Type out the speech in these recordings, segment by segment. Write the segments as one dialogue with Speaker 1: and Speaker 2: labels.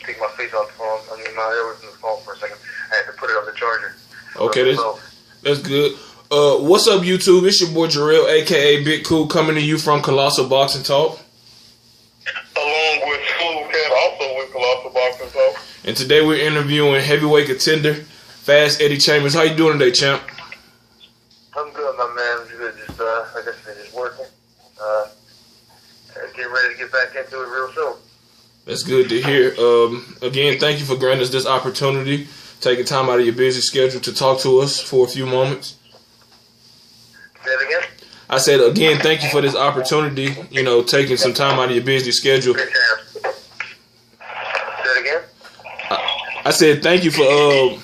Speaker 1: take my face off the phone. I mean, my ear was in the phone for a second. I had to put it on the charger.
Speaker 2: Okay, that's good. What's up, YouTube? It's your boy Jarrell, aka Big Cool, coming to you from Colossal Boxing Talk.
Speaker 1: Along with Smooth Cat, also with Colossal Boxing Talk.
Speaker 2: And today we're interviewing heavyweight contender, Fast Eddie Chambers. How you doing today, champ?
Speaker 1: I'm good, my man. I'm good. Just, like I said, just working. Getting ready to get back into it real soon. That's
Speaker 2: good to hear. Again, thank you for granting us this opportunity, taking time out of your busy schedule to talk to us for a few moments.
Speaker 1: Say it again?
Speaker 2: I said, again, thank you for this opportunity, taking some time out of your busy schedule.
Speaker 1: Say it again?
Speaker 2: I said, thank you for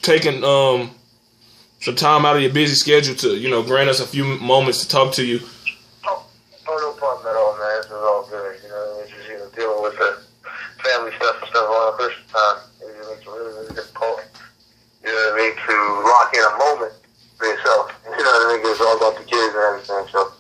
Speaker 2: taking some time out of your busy schedule to, grant us a few moments to talk to you.
Speaker 1: Oh, no problem at all, man. This is all good. It's just, dealing with the family stuff and stuff on the first time. It makes it really, really difficult, to lock in a moment for yourself. It's all about the kids and everything, so,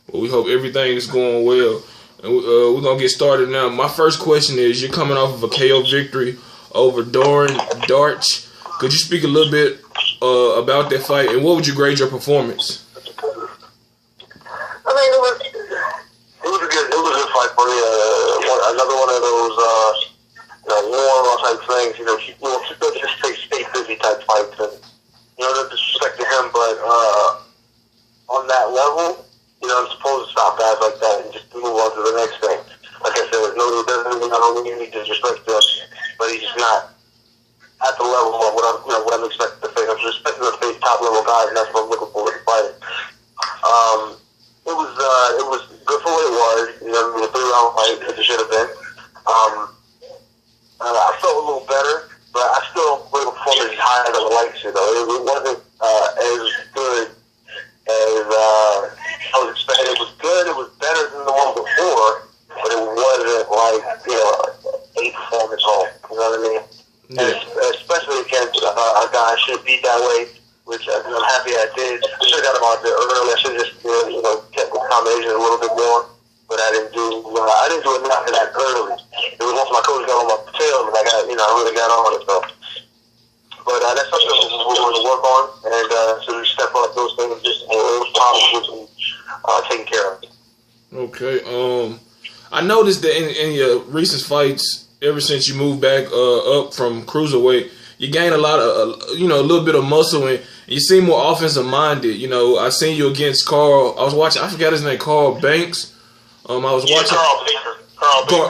Speaker 2: Well, we hope everything is going well. And we're going to get started now. My first question is, you're coming off of a KO victory over Doran Darch. Could you speak a little bit about that fight, and what would you grade your performance?
Speaker 1: I mean, it was a good fight for me. Another one of those, warm-up type things. Just stay busy type fights, and no disrespect to him, but on that level, I'm supposed to stop guys like that and just move on to the next thing. Like I said, I don't mean any disrespect to him, but he's just not at the level of what I'm expecting to face. I'm just expecting to face top level guys, and that's what I'm looking forward to fighting. It was good for what it was. The 3-round fight as it should have been. I felt a little better, but I still wasn't performing as high as I would like to. Though it wasn't as good as I was expecting. It was good. It was better than the one before, but it wasn't like a performance home. You know what I mean? Yeah. And especially against a guy I should beat that way, which I'm happy I did. I should have got him out there early. I should have just kept the combination a little bit more, but I didn't do enough of that early. It was once my coach got on my tail, and I really got on it. So, but that's something we're going to work on, and so we step up those things, just those problems taken care of.
Speaker 2: Okay. I noticed that in your recent fights, ever since you moved back up from cruiserweight, you gained a lot of, a little bit of muscle, and you seem more offensive minded. I seen you against Carl. I was watching. I forgot his name. Carl Banks. I was watching.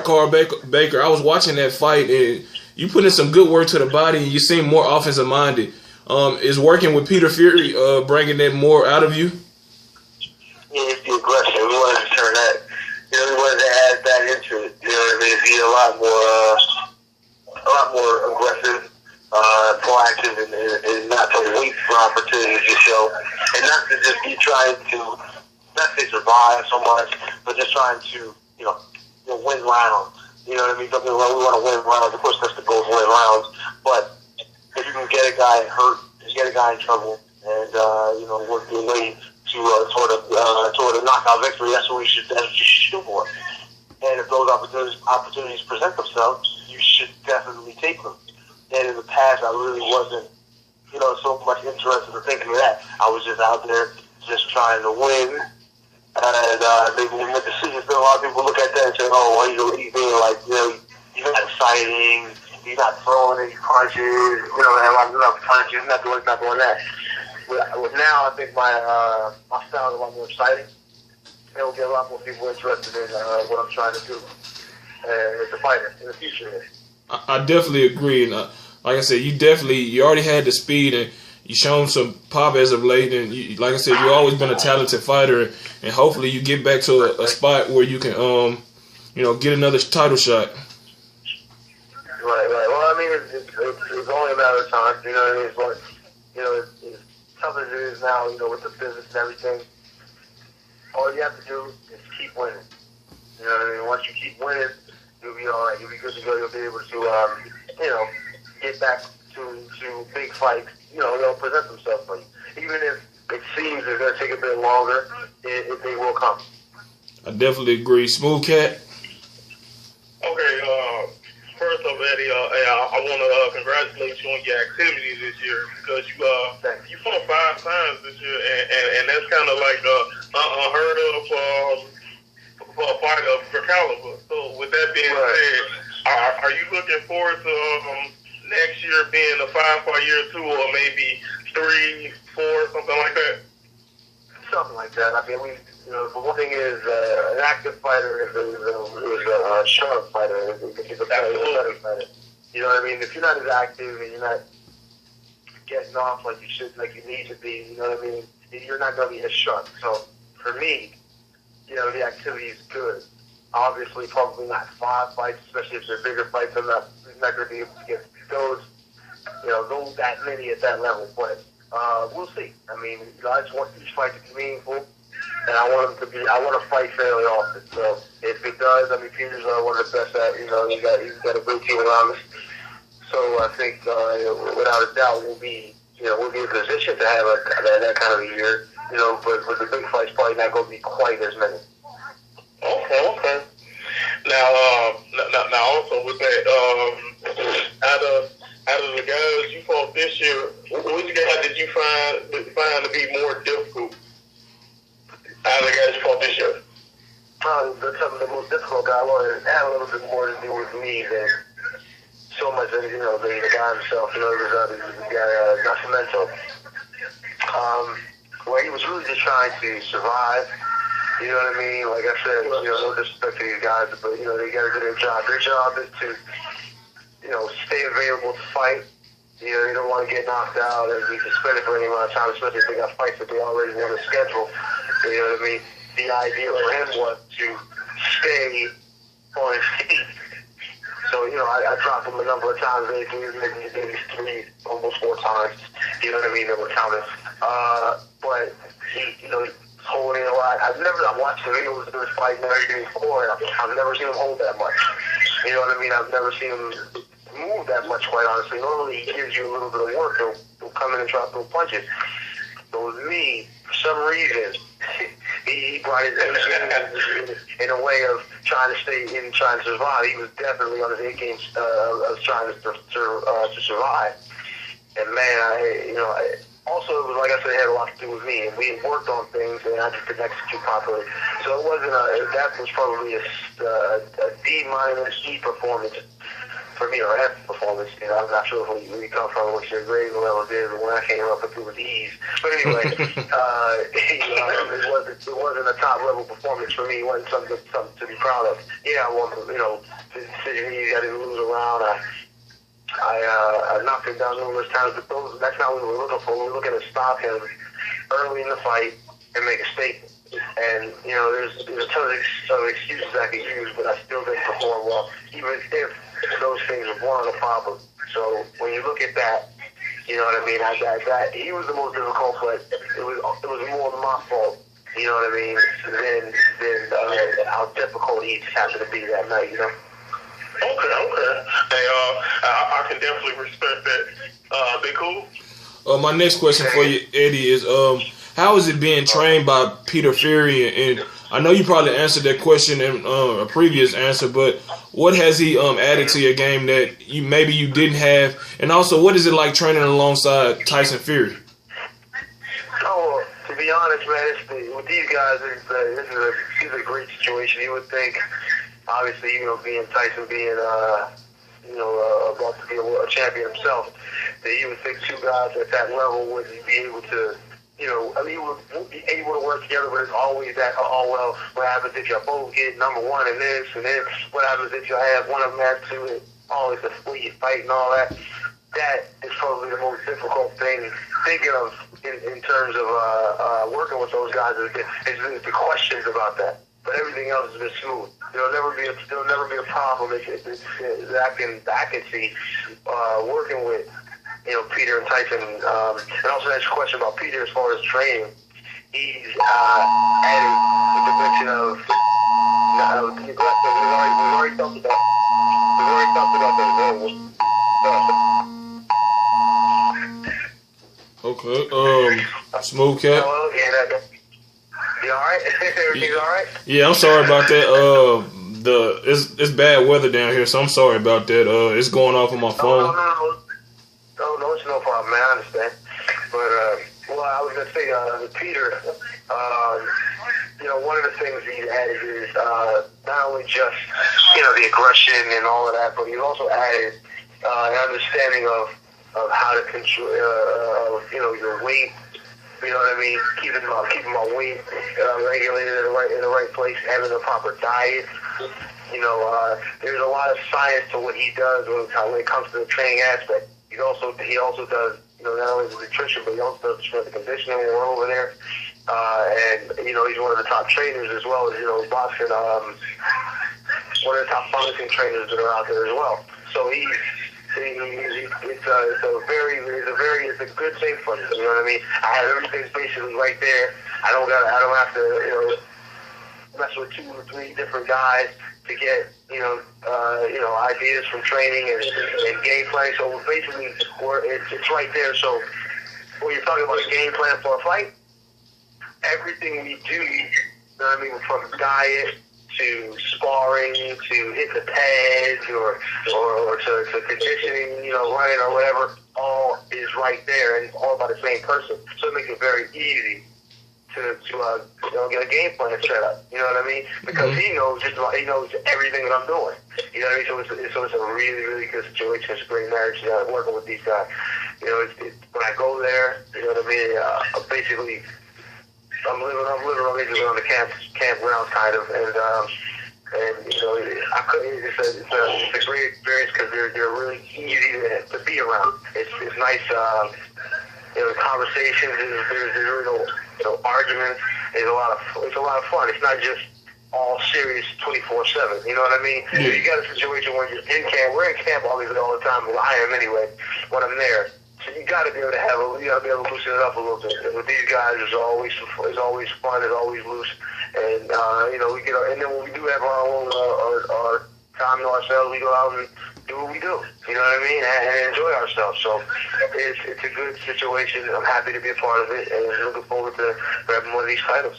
Speaker 2: Carl Baker. I was watching that fight, and you put in some good work to the body, and you seem more offensive minded. Is working with Peter Fury bringing that more out of you?
Speaker 1: Yeah, it's the aggression. We wanted to turn that. We wanted to add that into it. Be a lot more aggressive, proactive, and not to wait for opportunities to show, and not to just be trying to not say survive so much, but just trying to win rounds. You know what I mean? Something like we want to win rounds. Of course, that's the goal, to win rounds. But if you can get a guy hurt, get a guy in trouble, and work your way to toward a knockout victory, that's what you should shoot for. And if those opportunities present themselves, you should definitely take them. And in the past, I really wasn't, so much interested in thinking of that. I was just out there just trying to win. And maybe with decisions, a lot of people look at that and say, "Oh, well, he's being like, he's not exciting. He's not throwing any punches. Enough punches. Not doing that." With now, I think my style is a lot more exciting. It will get a lot more people interested in what I'm trying to do as a fighter in the future.
Speaker 2: I definitely agree. And like I said, you already had the speed, and you shown some pop as of late. And like I said, you've always been a talented fighter, and hopefully you get back to a spot where you can, get another title shot.
Speaker 1: Right. Well, I mean, it's only a matter of time. You know what I mean? It's like, as tough as it is now, with the business and everything. All you have to do is keep winning. You know what I mean? Once you keep winning, you'll be all right. You'll be good to go. You'll be able to, get back to big fights. They'll present themselves for you. Even if it seems it's going to take a bit longer, they will come.
Speaker 2: I definitely agree. Smooth Cat?
Speaker 3: Okay, up, Eddie. I want to congratulate you on your activity this year because you fought 5 times this year, and that's kind of like unheard of for a fighter of your caliber. So with that being said, are you looking forward to next year being a 5-fight year too, or maybe 3, 4, something like that?
Speaker 1: Something like that. I mean, the one thing is an active fighter is a sharp fighter. He's a better fighter. You know what I mean? If you're not as active and you're not getting off like you should, like you need to be, you know what I mean? You're not going to be as sharp. So for me, the activity is good. Obviously, probably not 5 fights, especially if they're bigger fights. I'm not going to be able to get those that many at that level. But we'll see. I mean, I just want each fight to be meaningful. And I want to fight fairly often. So if it does, I mean, Peter's one of the best at, he's got a great team around us. So I think, without a doubt, we'll be in a position to have that kind of a year, but with the big fights, probably not going to be quite as many.
Speaker 3: Okay. Now also with that, out of the guys you fought this year, which guy did you find to be more difficult? Out of the guys you fought this year?
Speaker 1: The most difficult guy had a little bit more to do with me than so much as, the guy himself. It was the guy, Nascimento. Where he was really just trying to survive. You know what I mean? Like I said, no disrespect to these guys, but, they got to do their job. Their job is to, stay available to fight. They don't want to get knocked out and be suspended for any amount of time, especially if they got fights that they already want to schedule. You know what I mean? The idea for him was to stay on his feet. So, I dropped him a number of times, maybe 3, almost 4 times. You know what I mean? They were counting. But he, holding a lot. I've watched the videos of this fight and everything before, and I've never seen him hold that much. You know what I mean? I've never seen him move that much, quite honestly. Normally, he gives you a little bit of work. He'll come in and drop those punches. But with me, for some reason, he brought his energy in a way of trying to stay in, trying to survive. He was definitely on his A game of trying to survive. And man, also, it was, like I said, it had a lot to do with me, and we had worked on things, and I just didn't execute properly. So it wasn't that was probably a D- performance for me, or an F performance. I'm not sure where you come from, what your grade level did, but when I came up, it was E's. But anyway, it wasn't a top level performance for me. It wasn't something to be proud of. Yeah, I won, the decision. I didn't lose a round. I knocked him down numerous times, but that's not what we were looking for. We were looking to stop him early in the fight and make a statement. And, there's a ton of excuses I could use, but I still didn't perform well, even if those things weren't a problem. So when you look at that, you know what I mean? He was the most difficult, but it was more my fault, you know what I mean, than how difficult he just happened to be that night,
Speaker 3: Okay. Hey, I can definitely respect that. Be cool?
Speaker 2: My next question for you, Eddie, is how is it being trained by Peter Fury? And I know you probably answered that question in a previous answer, but what has he added to your game that you didn't have? And also, what is it like training alongside Tyson Fury?
Speaker 1: Oh, to be honest, man, with these guys, this is a great situation. You would think, obviously, being Tyson, being about to be a champion himself, that you would think 2 guys at that level would be able to, you would be able to work together, but it's always that, what happens if you both get number 1 in this, and then what happens if you have one of them have 2, and always a split fight and all that. That is probably the most difficult thing, thinking of in terms of working with those guys, is the questions about that. But everything else has been smooth. There'll never be a problem that I can see working with Peter and Tyson. And also that's a question about Peter as far as training. He's added the dimension of the aggressive. We've already talked about that.
Speaker 2: Okay. Smooth Cat.
Speaker 1: You all right? Everything's all right?
Speaker 2: Yeah, I'm sorry about that. it's bad weather down here, so I'm sorry about that. It's going off on my phone.
Speaker 1: No, it's no problem, man. I understand. But well, I was gonna say, Peter, one of the things he's added is not only just the aggression and all of that, but he's also added an understanding of how to control your weight. You know what I mean? Keeping my weight regulated in the right place, having the proper diet. There's a lot of science to what he does when it comes to the training aspect. He also does not only the nutrition, but he also does the strength and conditioning when we're over there. And he's one of the top trainers as well as boxing. One of the top boxing trainers that are out there as well. So it's a good thing for me. You know what I mean? I have everything basically right there. I don't have to mess with 2 or 3 different guys to get ideas from training and game planning. So basically, it's right there. So when you're talking about a game plan for a fight, everything we do, from diet to sparring to hit the pads or to conditioning, running or whatever, all is right there, and it's all by the same person. So it makes it very easy to get a game plan set up. You know what I mean? Because he knows everything that I'm doing. You know what I mean? So it's a really, really good situation. It's a great marriage working with these guys. When I go there, you know what I mean? I'm living basically on the campground kind of, and it's a great experience because they're really easy to be around. It's nice, conversations. There's arguments. It's a lot of fun. It's not just all serious 24/7. You know what I mean?
Speaker 2: Yeah.
Speaker 1: You got a situation where you're in camp. We're in camp all the time. Well, I am anyway when I'm there. So you got to be able to loosen it up a little bit. And with these guys, it's always fun. It's always loose. And and then when we do have our time to ourselves, we go out and do what we do. You know what I mean? And enjoy ourselves. So it's a good situation. I'm happy to be a part of it, and looking forward to grabbing one of these titles.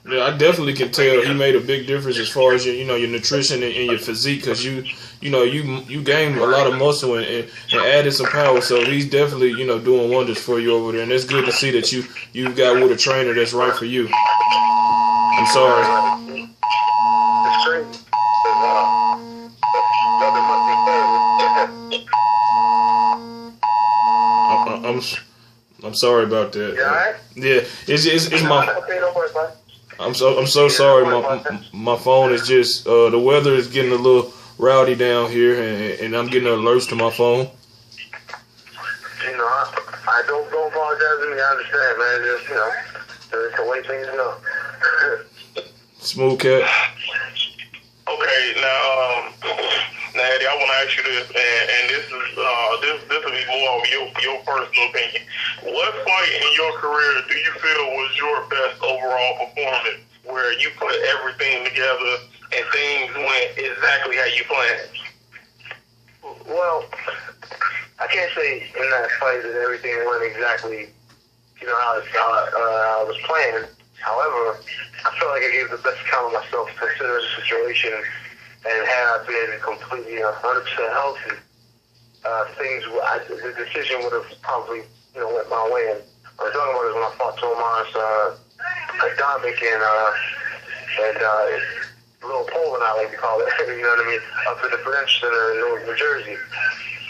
Speaker 2: Yeah, I definitely can tell he made a big difference as far as your nutrition and your physique, because you gained a lot of muscle and added some power. So he's definitely doing wonders for you over there, and it's good to see that you got with a trainer that's right for you. I'm sorry.
Speaker 1: It's crazy.
Speaker 2: I'm sorry about that.
Speaker 1: You all right?
Speaker 2: Yeah, it's my.
Speaker 1: Okay, don't worry about it.
Speaker 2: I'm so sorry. My phone is just the weather is getting a little rowdy down here, and I'm getting alerts to my phone.
Speaker 1: I don't apologize to me. I understand, man. It's the way things go.
Speaker 2: Smooth cat.
Speaker 3: Okay, now, Natty, I want to ask you this, and this will be more of your personal opinion. What fight in your career do you feel was your best overall performance, where you put everything together and things went exactly how you planned?
Speaker 1: Well, I can't say in that fight that everything went exactly, how I was planned. However, I felt like I gave the best account of myself considering the situation, and had I been completely 100% healthy, the decision would have probably went my way. And what I'm talking about is when I fought Tomas Adamic and Little Poland, I like to call it, you know what I mean, up at the Prudential Center in Newark, New Jersey.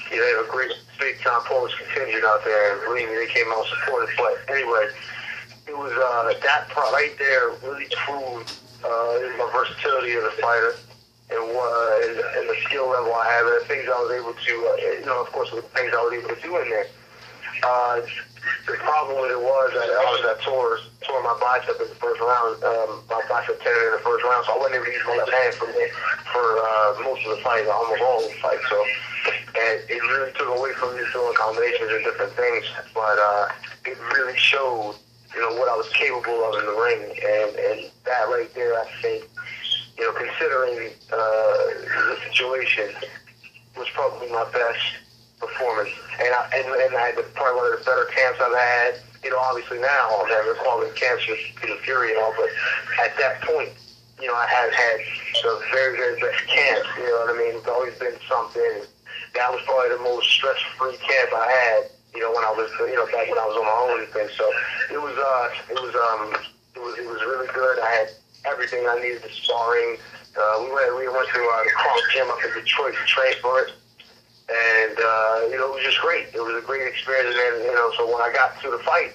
Speaker 1: They have a great big-time Polish contingent out there, and believe me, they came out supportive. But anyway, it was that part right there really proved my versatility as a fighter and the skill level I have, and the things I was able to, of course, the things I was able to do in there. The problem with it was that I tore my bicep in the first round, my bicep tendon in the first round, so I wasn't able to use my left hand for most of the fight, almost all of the fight. So, and it really took away from me doing combinations and different things, but it really showed, what I was capable of in the ring, and that right there, I think, considering the situation, was probably my best performance. And I had probably one of the better camps I've had. Obviously now I'm having quality camps with Fury and all, but at that point, I had the very, very best camps. You know what I mean? It's always been something. That was probably the most stress-free camp I had. You know, when I was, back when I was on my own and things. So it was really good. I had everything I needed to sparring. We went to the Cross Gym up in Detroit to train for it. And, it was just great. It was a great experience. And then, so when I got to the fight,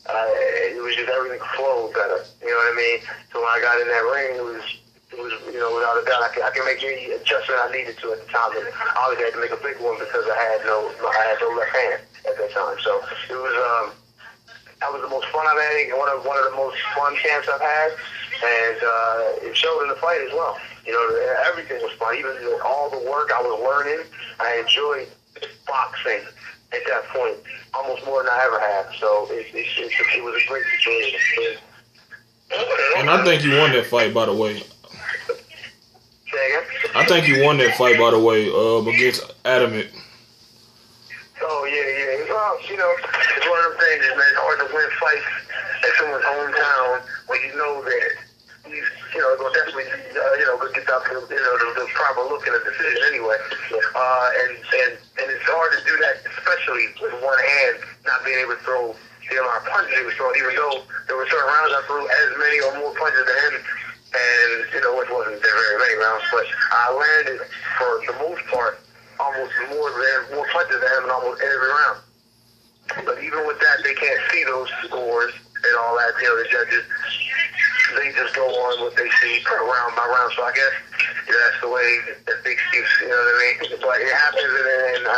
Speaker 1: it was just everything flowed better. You know what I mean? So when I got in that ring, it was without a doubt, I can make any adjustment I needed to at the time. And obviously I had to make a big one because I had no left hand at that time. So it was, that was the most fun I've had, and one of the most fun camps I've had. And it showed in the fight as well. Everything was fun. Even all the work I was learning, I enjoyed boxing at that point almost more than I ever have. So it was a great situation.
Speaker 2: And I think you won that fight, by the way.
Speaker 1: Say again?
Speaker 2: I think you won that fight, by the way, against Adamant.
Speaker 1: Oh, yeah. Well, it's one of them things, man. It's hard to win fights at someone's hometown when you know that he's, going to definitely, go get out the proper look in a decision anyway. And it's hard to do that, especially with one hand, not being able to throw the amount of punches he was throwing, even though there were certain rounds I threw as many or more punches than him, and, which wasn't very many rounds, but I landed, for the most part, almost more punches than him in almost every round. But even with that, they can't see those scores and all that. The judges, they just go on what they see round by round. So I guess that's the way that they excuse, you know what I mean? But it happens, and I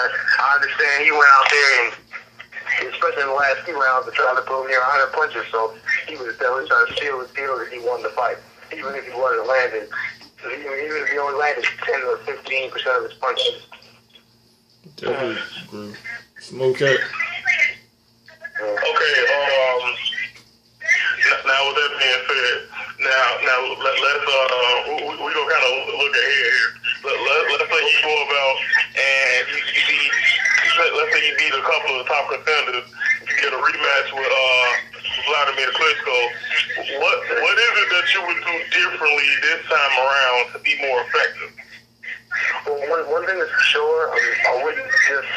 Speaker 1: understand he went out there and, especially in the last few rounds, to try to put him near 100 punches. So he was definitely trying to seal the deal that he won the fight, even if he wasn't landing. Even if he only landed 10 or 15% of his punches.
Speaker 2: Definitely agree. Smoke cat.
Speaker 3: Okay, now with that being said, now let's we gonna kind of look ahead here. Let's say you go about and let's say you beat a couple of the top contenders. You get a rematch with Vladimir Klitschko. What is it that you would do differently this time around to be more effective?
Speaker 1: Well, one thing is for sure, I wouldn't just.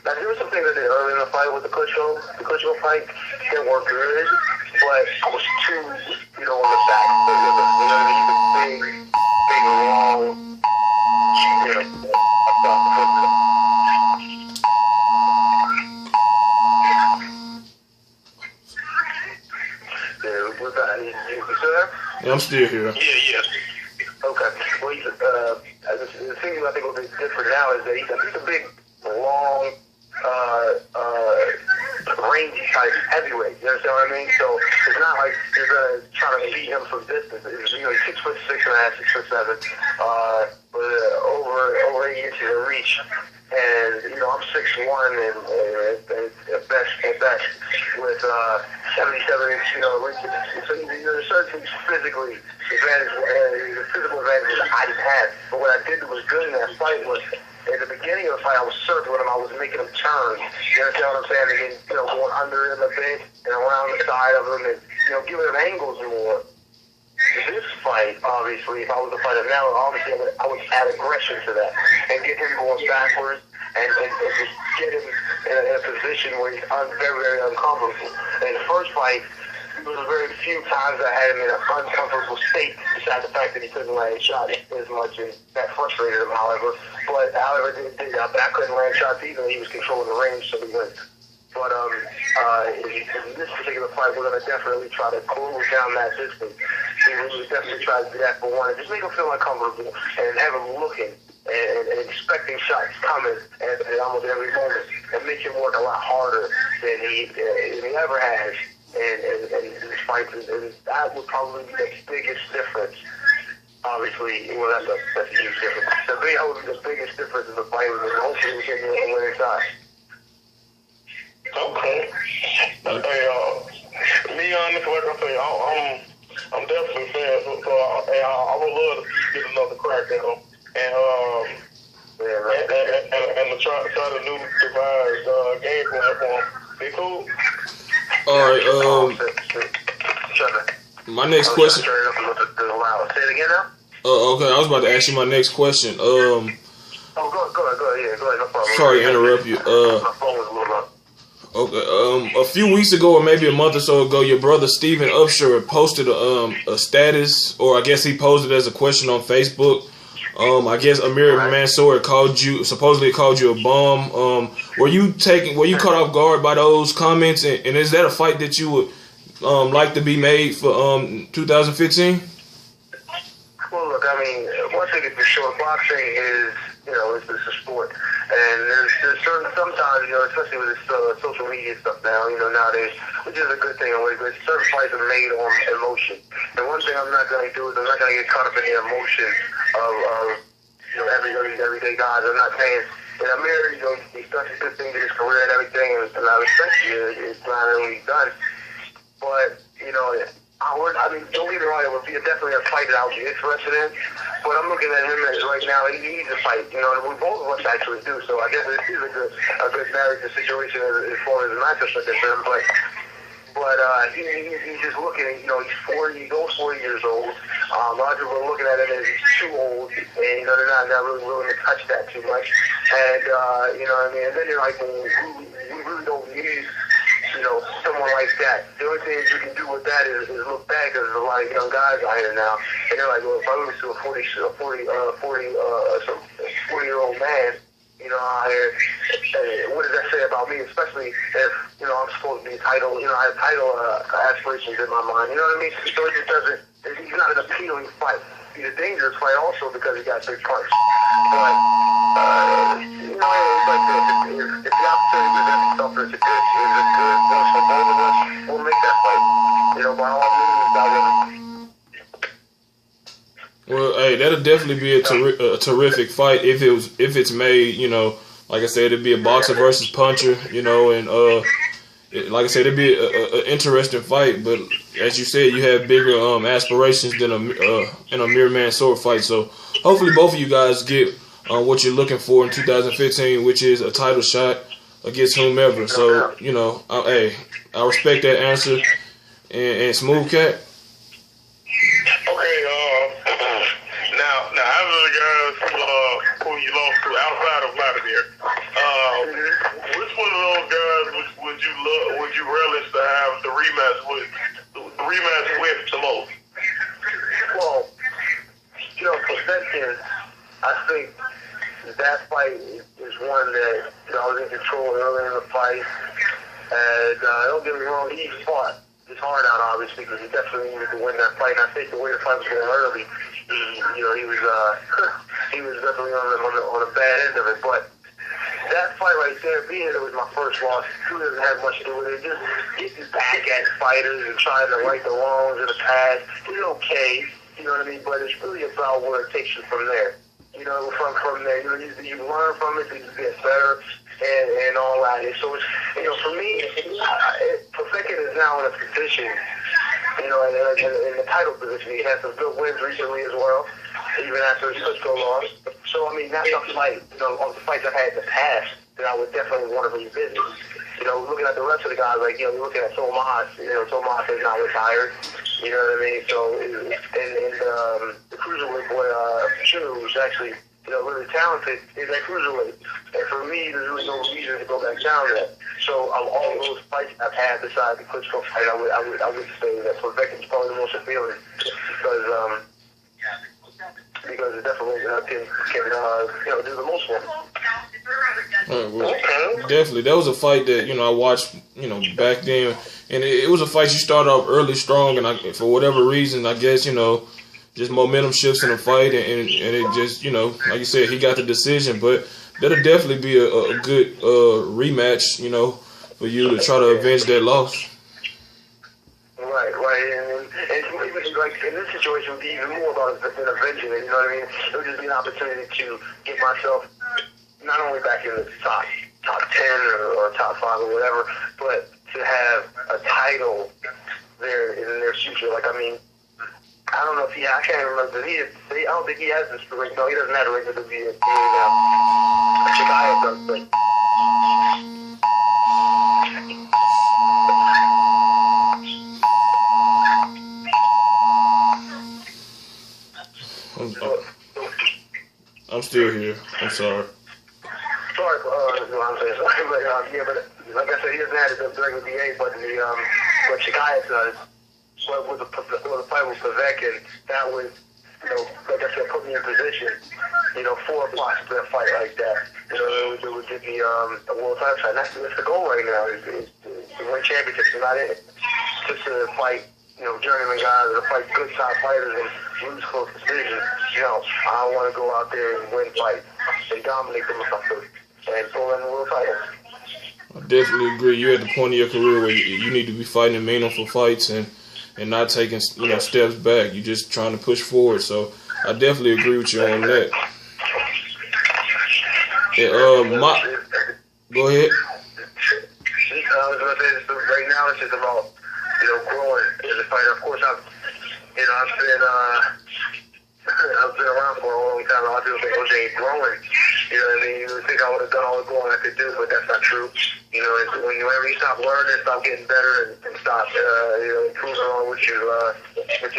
Speaker 1: Now, there were some things I did early in the fight with the Klitschko fight that worked good, but I was too, on the back foot of it. You know what I mean? He's a big, long, I thought what's that? You still there?
Speaker 2: Yeah, I'm still here.
Speaker 3: Yeah.
Speaker 1: Okay. Well, the thing I think will be different now is that he's a big, long, rangy type heavyweight. You understand what I mean? So it's not like you're gonna try to beat him from distance. He's 6'6.5", 6'7", but over 8 inches of reach. And I'm 6'1" and at best with 77 inch reach. So there's certain things physically the physical advantage that I didn't have. But what I did that was good in that fight was, at the beginning of the fight, I was circling him. I was making him turn. You understand what I'm saying? And then, going under him a bit and around the side of him and, giving him angles more. This fight, obviously, if I was to fight him now, obviously I would add aggression to that and get him going backwards and just get him in a position where he's very, very uncomfortable. In the first fight, there was very few times I had him in an uncomfortable state, besides the fact that he couldn't land shots as much, and that frustrated him, however. But I couldn't land shots either. He was controlling the range, so we went. But in this particular fight, we're going to definitely try to close down that distance. We will definitely try to do that for one, and just make him feel uncomfortable and have him looking and expecting shots coming at almost every moment, and make him work a lot harder than he ever has. And this fight, and that would probably be the biggest difference. Obviously, that's a huge difference. That would be the biggest difference in the fight, and hopefully we can get the winning side.
Speaker 3: Okay. Me, honestly, like I say, I'm definitely a fan. So I would love to get another crack at him, and to try the new devised game plan for him. Be cool.
Speaker 2: All right. My next question.
Speaker 1: Say it again
Speaker 2: Okay, I was about to ask you my next question.
Speaker 1: Oh, go ahead. Yeah, go ahead. No problem.
Speaker 2: Sorry to interrupt you.
Speaker 1: My phone was a little up.
Speaker 2: Okay. A few weeks ago, or maybe a month or so ago, your brother Stephen Upshur posted a status, or I guess he posed it as a question on Facebook. I guess Amir Mansour supposedly called you a bum. Were you caught off guard by those comments? And is that a fight that you would like to be made for 2015?
Speaker 1: Well, look, I mean, one thing is for sure, boxing is, it's a sport. And there's certain, sometimes, especially with this social media stuff now, nowadays, which is a good thing in a way, but certain fights are made on emotion. And one thing I'm not going to do is I'm not going to get caught up in the emotion of everyday guys. I'm not saying, and Amir, he's done some good things in his career and everything, and I respect you. It's not really done. But, don't get me wrong, it would be definitely a fight that I would be interested in. But I'm looking at him as right now, he needs a fight. We both of us actually do. So I guess this is a good marriage situation as far as the matchups are concerned. But he's just looking, he's 40, he's almost 40 years old. A lot of people are looking at him as he's too old, and, they're not really willing to touch that too much. And, and then you're like, well, we really don't need, someone like that. The only thing you can do with that is look back, because there's a lot of young guys out here now, and they're like, well, if I lose to a 40-year-old man, out here, what does that say about me? Especially if, I'm supposed to be title, I have title aspirations in my mind, you know what I mean? So it just doesn't, it's not an appealing fight. It's a dangerous fight also because he got big punch. But, it's like if the opportunity presents itself, it's a good one for both of us, we'll make that fight. By all means,
Speaker 2: Well, hey, that'll definitely be a terrific fight if it's made. Like I said, it'd be a boxer versus puncher. And like I said, it'd be an interesting fight. But as you said, you have bigger aspirations than an Amir Mansour fight. So hopefully, both of you guys get what you're looking for in 2015, which is a title shot against whomever. So I respect that answer. And Smooth Cat.
Speaker 3: Now, out of the guys who you lost to outside of Vladimir, which one of those guys would you relish to have the rematch with the most?
Speaker 1: Well, perfection, I think that fight is one that I was in control early in the fight. And don't get me wrong, he fought his heart out, obviously, because he definitely needed to win that fight. And I think the way the fight was going early, he was definitely on a bad end of it. But that fight right there, being it was my first loss, it doesn't have much to do with it. Just getting back at fighters and trying to right the wrongs in the past, it's okay, you know what I mean? But it's really about where it takes you from there. From there, you learn from it, you get better, and all that. So it's, for me, Perfection is now in a position, in the title position. He had some good wins recently as well, even after his Klitschko loss. So, that's a fight, of the fights I've had in the past that I would definitely want to revisit. Looking at the rest of the guys, like, you're looking at Tomas, Tomas is not retired, you know what I mean? So, and the cruiserweight boy, Chunu, who's actually, really talented, is at cruiserweight. And for me, there's really no reason to go back down there. So, of all those fights I've had besides the Klitschko fight, I would say that Perfection's probably the most appealing because it definitely can do the most for him.
Speaker 2: Definitely, that was a fight that I watched back then, and it was a fight you started off early strong, and for whatever reason, I guess just momentum shifts in the fight, and it just like you said, he got the decision, but that'll definitely be a good rematch, for you to try to avenge that loss.
Speaker 1: Right, and like in this situation, it would be even more about than avenging it. You know what I mean? It would just be an opportunity to get myself not only back in the top 10 or top 5 or whatever, but to have a title there in their future. Like, I don't know if I can't remember. I don't think he has this ring. No, he doesn't have a ring to the VA now. Chicago does, but.
Speaker 2: still here. I'm sorry.
Speaker 1: Sorry for what I'm saying. Sorry, but yeah, but like I said, he doesn't have the regular DA, but but Chicago does. But with the fight with Pavek, and that was, like I said, put me in position, 4 blocks to a fight like that. It would give me a world title shot. That's the goal right now. Is to win championships, and not it. Just to fight, journeyman guys, to fight good top fighters and lose close decisions. I don't want to go out there and win fights and dominate them and pull in the world title.
Speaker 2: I definitely agree. You're at the point of your career where you need to be fighting meaningful fights and not taking steps back. You're just trying to push forward. So I definitely agree with you on that. Yeah, go ahead.
Speaker 1: I was going to say this, right now it's just about growing as a fighter. Of course, I've been around for a long time. A lot of people think OJ ain't growing. You know what I mean? You would think I would have done all the growing I could do, but that's not true. Whenever you stop learning, stop getting better, and stop improving on what you've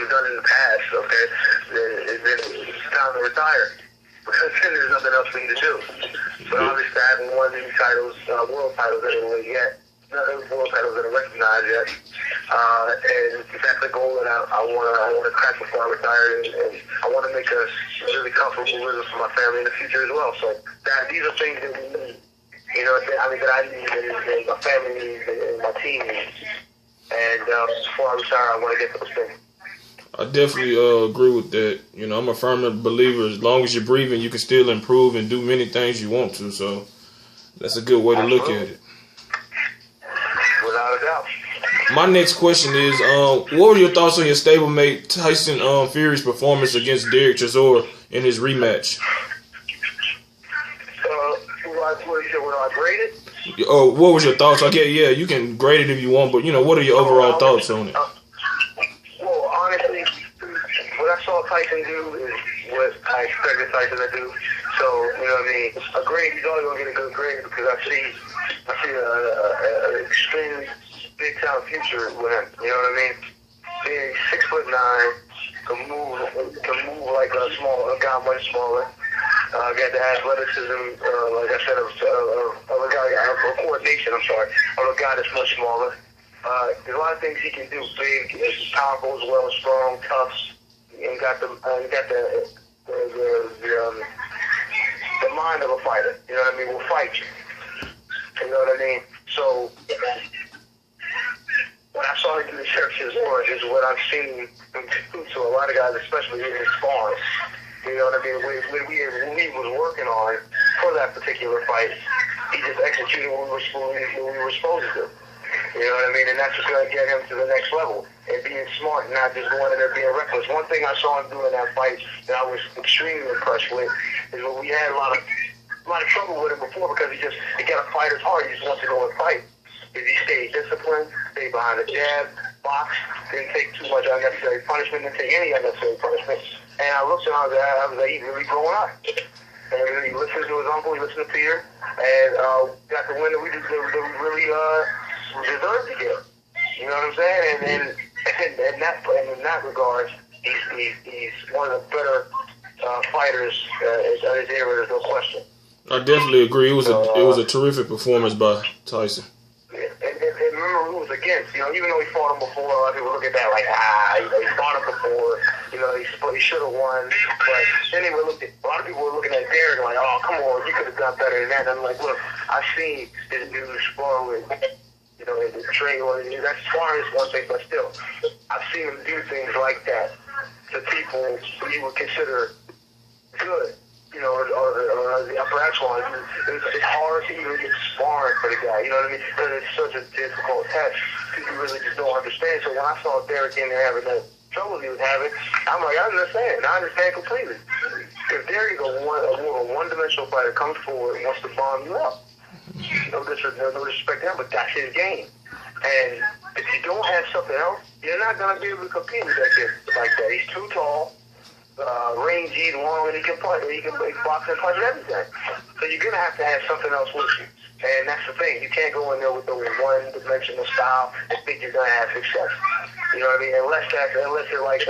Speaker 1: done in the past, okay, then it's time to retire. Because then there's nothing else for you to do. But obviously, I haven't won any titles, world titles anyway yet. None of those world titles that are recognized yet. And that's the goal that I want to crack before I retire, and I want to make a really comfortable living for my family in the future as well. So these are things that we need. That I need, and my family needs, and my team needs. And before I retire, I want to get those things.
Speaker 2: I definitely agree with that. I'm a firm believer. As long as you're breathing, you can still improve and do many things you want to. So that's a good way to look at it.
Speaker 1: Without a doubt.
Speaker 2: My next question is, what were your thoughts on your stablemate Tyson Fury's performance against Derek Chisora in his rematch?
Speaker 1: When I grade it?
Speaker 2: What was your thoughts? Yeah, you can grade it if you want, but what are your overall thoughts on it?
Speaker 1: Well, honestly, what I saw Tyson do is what I expected Tyson to do. So, a grade, he's always going to get a good grade because I see an extremely big time future with him. You know what I mean? Being 6'9", can move like a guy much smaller. Got the athleticism, like I said, of a guy, of coordination, of a guy that's much smaller. There's a lot of things he can do. Big, powerful as well, strong, tough, and got the mind of a fighter. You know what I mean? Will fight you. You know what I mean? So what I saw him do the churches is what I've seen him do to a lot of guys, especially in his spawns. You know what I mean? When we was working on for that particular fight, he just executed what we were supposed to do. You know what I mean? And that's what's going to get him to the next level. And being smart and not just going in there being reckless. One thing I saw him do in that fight that I was extremely impressed with is when we had a lot of trouble with him before because he got a fighter's heart. He just wants to go and fight. If he stayed disciplined, stayed behind the jab, box, didn't take too much unnecessary punishment, didn't take any unnecessary punishment. And I looked at him, I was like, he's really growing up. And he listened to his uncle, he listened to Peter, and got the win that we really deserved to get. You know what I'm saying? And in that regard, he's one of the better fighters in his era, there's no question.
Speaker 2: I definitely agree. It was a terrific performance by Tyson.
Speaker 1: And remember who was against. Even though he fought him before, a lot of people look at that like, he fought him before. He should have won. But then a lot of people were looking at Derek and like, oh, come on, you could have done better than that. And I'm like, look, I've seen this dude spar with, the train. That's sparring is one thing, but still, I've seen him do things like that to people who you would consider good. Or the upper echelon. It's hard to even get sparring for the guy. You know what I mean? Because it's such a difficult test. People really just don't understand. So when I saw Derek in there having that trouble he was having, I'm like, I understand completely. If Derek is a one-dimensional fighter, comes forward and wants to bomb you up, no disrespect to him, but that's his game. And if you don't have something else, you're not going to be able to compete with that kid like that. He's too tall. Rangy, long, and he can box and punch and everything. So you're going to have something else with you. And that's the thing. You can't go in there with the one-dimensional style and think you're going to have success. You know what I mean? Unless you're like,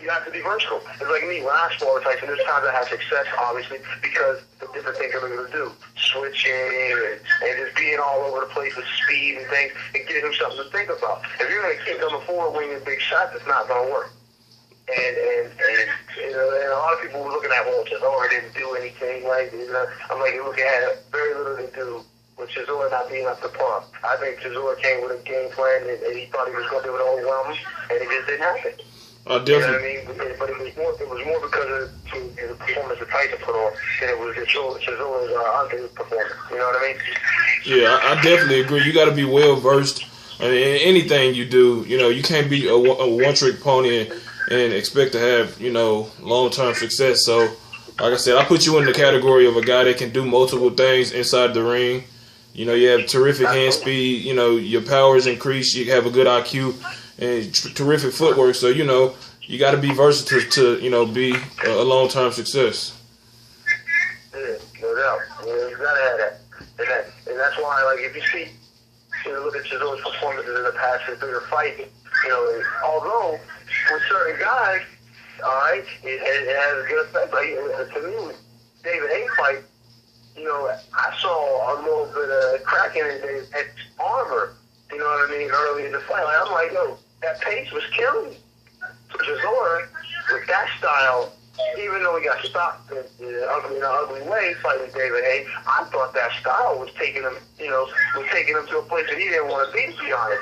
Speaker 1: You have to be versatile. It's like me, when I spar with Tyson, there's times I have success, obviously, because the different things I'm able to do. Switching and just being all over the place with speed and things, and giving him something to think about. If you're going to keep coming forward winging big shots, it's not going to work. And you know, and a lot of people were looking at, well, Chisora didn't do anything. Like, you know, I'm like, look at very little to do with Chisora not being up to par. I think Chisora came with a game plan, and he thought he was going to be able to overwhelm him, and it just didn't happen.
Speaker 2: Definitely.
Speaker 1: You know what I mean? But it was more because of the performance that Tyson put on than it was Chisora's underperformance. You know what I mean?
Speaker 2: Yeah, I definitely agree. You got to be well versed in anything you do. You know, you can't be a one-trick pony and expect to have, you know, long-term success. So, like I said, I put you in the category of a guy that can do multiple things inside the ring. You know, you have terrific hand speed. You know, your power is increased. You have a good IQ and terrific footwork. So, you know, you got to be versatile to, you know, be a long-term success.
Speaker 1: Yeah, no doubt. Yeah, you got to have that. And that's why, like, if you see, you know, look at Chisora's performances in the past in bigger fights, you know, although with certain guys, all right, it has a good effect. Like, to me, with David Hayes fight, you know, I saw a little bit of cracking in David's armor, you know what I mean, early in the fight. Like, I'm like, yo, that pace was killing me. So Chisora, with that style, even though he got stopped in an ugly way fighting David Hayes, I thought that style was taking him, you know, to a place that he didn't want to be honest.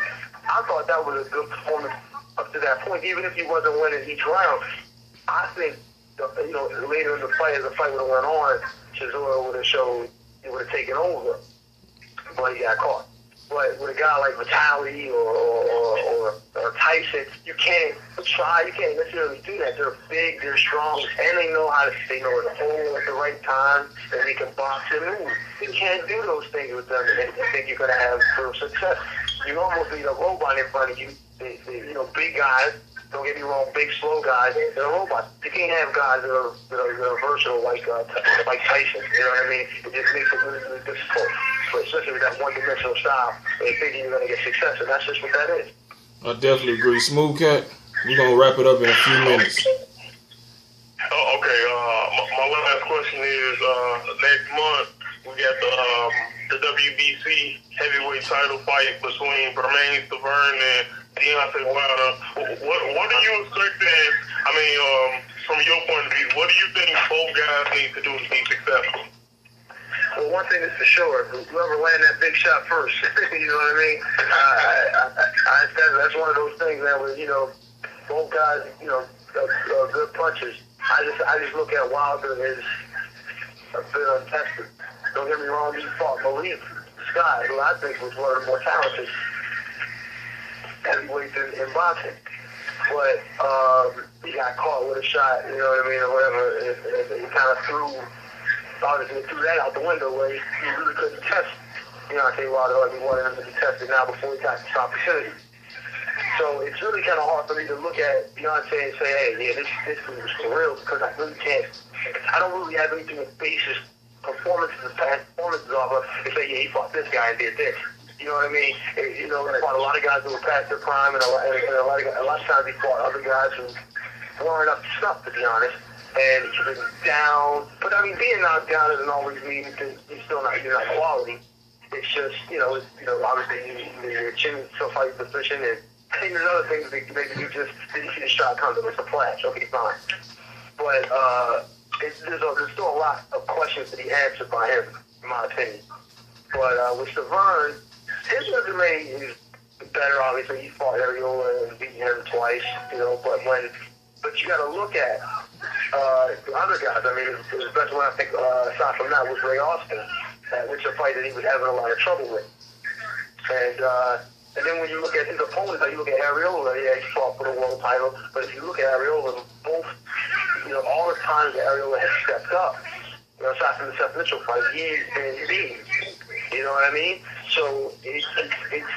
Speaker 1: I thought that was a good performance up to that point, even if he wasn't winning each round. I think, you know, later in the fight, as the fight would have went on, Chisora would have showed, he would have taken over, but he got caught. But with a guy like Vitali or Tyson, you can't necessarily do that. They're big, they're strong, and they know how to hold at the right time, and they can box and move. You can't do those things with them and think you're going to have real success. You almost need a robot in front of you. You know, big guys. Don't get me wrong, big, slow guys, they're robots. You can't have guys that are versatile like Tyson. You know what I mean? It just makes it really difficult. But especially with that one-dimensional style, they think you're going to get success, and that's just what that is.
Speaker 2: I definitely agree. Smooth Cat, we're going to wrap it up in a few minutes.
Speaker 3: Oh, okay. My last question is, next month, we got the WBC heavyweight title fight between Bermain Stavern and Deontay Wilder. What are you expecting? I mean, from your point of view, what do you think both guys need to do to be successful?
Speaker 1: Well, one thing is for sure, whoever land that big shot first, you know what I mean? That's one of those things that was, you know, both guys, you know, are good punchers. I just look at Wilder as a bit untested. Don't get me wrong, he fought Malik Scott, who I think was one of the more talented heavyweights in boxing. But he got caught with a shot, you know what I mean, or whatever. He kind of threw that out the window where he really couldn't test. You know, I think Wilder like he wanted him to be tested now before he got this opportunity. So it's really kind of hard for me to look at Deontay and say, hey, yeah, this was for real, because I really can't. I don't really have anything to base his performances off of to say, yeah, he fought this guy and did this. You know what I mean? You know, he fought a lot of guys who were past their prime, and a lot of times he fought other guys who weren't up to snuff, to be honest. And he's been down. But I mean, being knocked down doesn't always mean that you're not quality. It's just, obviously your chin is so fight position, and I think there's other things that maybe you just didn't see the shot come to. It's a flash. Okay, fine. But there's still a lot of questions to be answered by him, in my opinion. But with Stavern, his resume is better. Obviously, he fought Ariola and beat him twice. But you got to look at the other guys. I mean, his best one, I think, aside from that, was Ray Austin, which is a fight that he was having a lot of trouble with. And then when you look at his opponents, like you look at Ariola, yeah, he fought for the world title. But if you look at Ariola, both, all the times that Ariola has stepped up, aside from the Seth Mitchell fight, he's been beaten. You know what I mean? So it's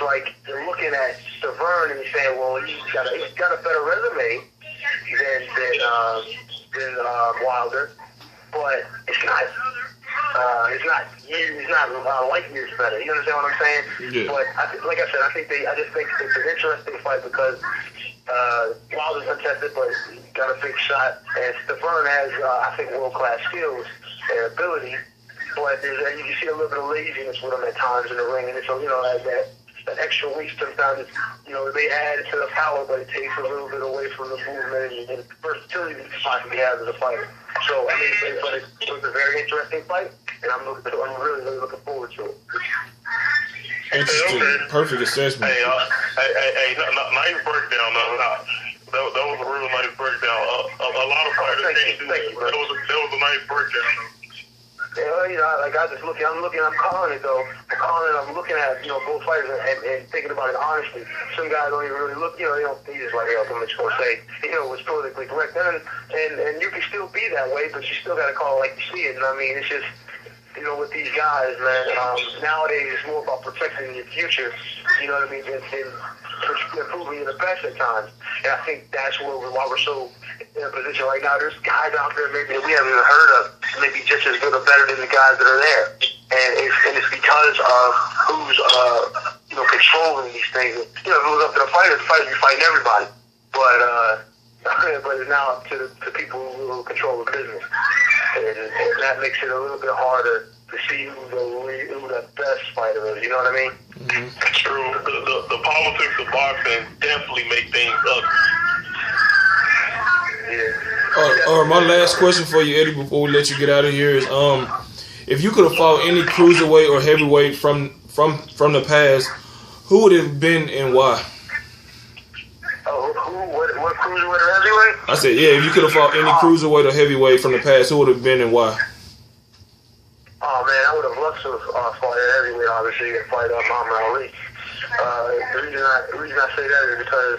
Speaker 1: like you're looking at Stavern and you're saying, well, he's got a better resume than Wilder, but it's not light years better. You understand what I'm saying?
Speaker 2: Yeah.
Speaker 1: But like I said, I just think it's an interesting fight because Wilder's untested, but he got a big shot. And Stefan has, I think, world-class skills and ability. But you can see a little bit of laziness with him at times in the ring. And so, that extra week sometimes, it may add to the power, but it takes a little bit away from the movement and the versatility that he possibly has as a fighter. So, but it was a very interesting fight, and I'm really, really looking forward to it.
Speaker 2: Interesting.
Speaker 3: Okay.
Speaker 2: Perfect assessment.
Speaker 3: Hey, nice breakdown. That was a real nice breakdown. A lot of fighters can't do that. That was a nice breakdown.
Speaker 1: Yeah, I'm calling it though. I'm looking at, both fighters and thinking about it honestly. Some guys don't even really look, they just like, I'm just going to say, it's politically correct. And you can still be that way, but you still got to call it like you see it. And I mean, it's just, with these guys, man, nowadays it's more about protecting your future, you know what I mean, than improving your the best at times. And I think that's why we're so in a position right now. There's guys out there maybe that we haven't even heard of, maybe just as good or better than the guys that are there. And it's because of who's, controlling these things. If it was up to the fighters be fighting everybody. But it's now up to the people who control the business. And that makes it a little bit harder to see who the best fighter is. You know what I mean?
Speaker 2: Mm-hmm.
Speaker 3: True. The politics of boxing definitely make things ugly.
Speaker 2: Yeah. My last question for you, Eddie, before we let you get out of here is, if you could have fought any cruiserweight or heavyweight from the past, who would it have been and why?
Speaker 1: What cruiserweight or heavyweight?
Speaker 2: I said, yeah, if you could have fought any cruiserweight or heavyweight from the past, who would it have been and why?
Speaker 1: Oh man, I would have loved to have fought at heavyweight, obviously, and fight Muhammad Ali. The reason I say that is because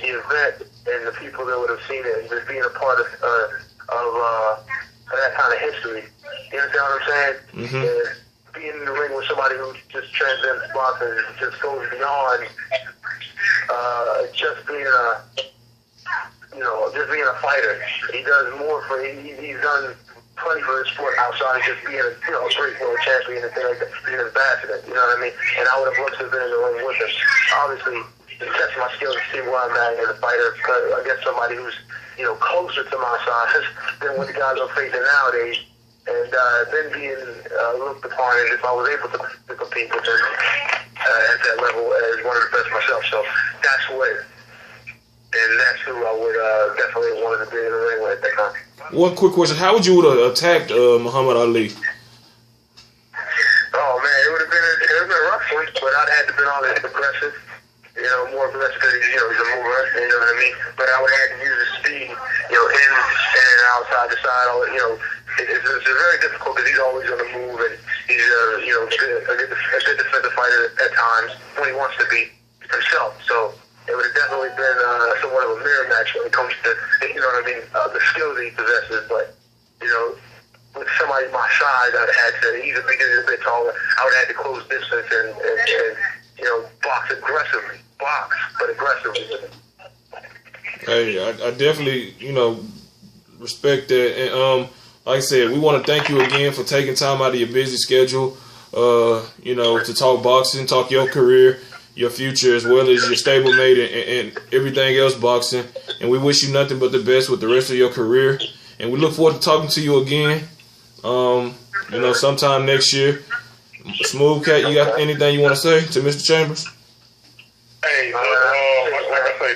Speaker 1: the event and the people that would have seen it and just being a part of that kind of history. You understand what I'm saying?
Speaker 2: Mm-hmm.
Speaker 1: And being in the ring with somebody who just transcends boxing, just goes beyond just being a fighter. He does more he's done plenty for his sport outside of just being a great world champion and things like that, being an ambassador, you know what I mean? And I would have loved to have been in the ring with him. Obviously, to test my skills to see where I'm at as a fighter, because I guess somebody who's, closer to my size than what the guys are facing nowadays. And then being looked upon as if I was able to compete with him at that level as one of the best myself. So that's who I would definitely wanted to be in the ring with at that time.
Speaker 2: One quick question: how would you have attacked Muhammad Ali?
Speaker 1: Oh man, it would have been rough for him, but I'd had to been all that aggressive, more aggressive because he's a mover, you know what I mean. But I would have had to use his speed, in and outside the side, It's very difficult because he's always on the move and he's a good defensive fighter at times when he wants to be himself. So it would have definitely been somewhat of a mirror match when it comes to the skills that he possesses. But with somebody my size, I'd had to. He's a bit taller. I would have had to close distance and box aggressively, but aggressively.
Speaker 2: Hey, I definitely respect that and like I said, we want to thank you again for taking time out of your busy schedule, to talk boxing, talk your career, your future, as well as your stablemate and everything else boxing. And we wish you nothing but the best with the rest of your career. And we look forward to talking to you again, sometime next year. Smooth Cat, you got anything you want to say to Mr. Chambers?
Speaker 3: Hey, like I say,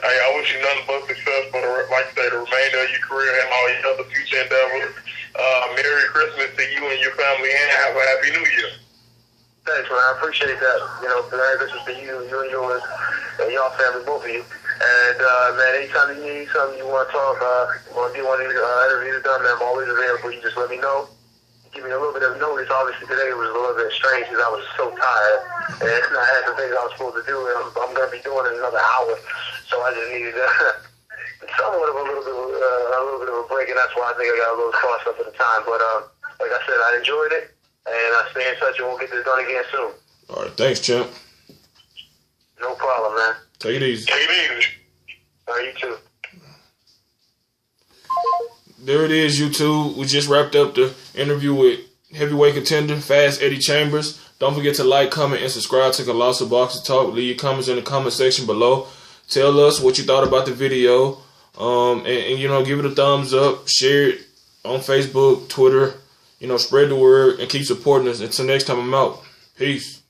Speaker 3: I wish you nothing but success for the remainder of your career and all your other future endeavors. Merry Christmas to you and your family, and have a Happy New Year.
Speaker 1: Thanks, man. I appreciate that. Merry Christmas to you and yours, and your family, both of you. And man, anytime you need something, you want to talk, want to do one of these interviews done, man, I'm always available. You just let me know. Give me a little bit of notice. Obviously, today was a little bit strange because I was so tired, and I had some things I was supposed to do, and I'm going to be doing in another hour. So I just needed somewhat of a little bit of a break, and that's why I think I got a little crossed up at the time. But like I said, I enjoyed it, and I stay in touch, and we'll get this done again soon.
Speaker 2: All right, thanks, champ.
Speaker 1: No problem, man.
Speaker 2: Take it easy.
Speaker 3: Take it easy.
Speaker 1: All right, you too.
Speaker 2: There it is, YouTube. We just wrapped up the interview with heavyweight contender, Fast Eddie Chambers. Don't forget to like, comment, and subscribe to Colossal Boxing Talk. Leave your comments in the comment section below. Tell us what you thought about the video. And you know, give it a thumbs up, share it on Facebook, Twitter, you know, spread the word and keep supporting us. Until next time, I'm out. Peace.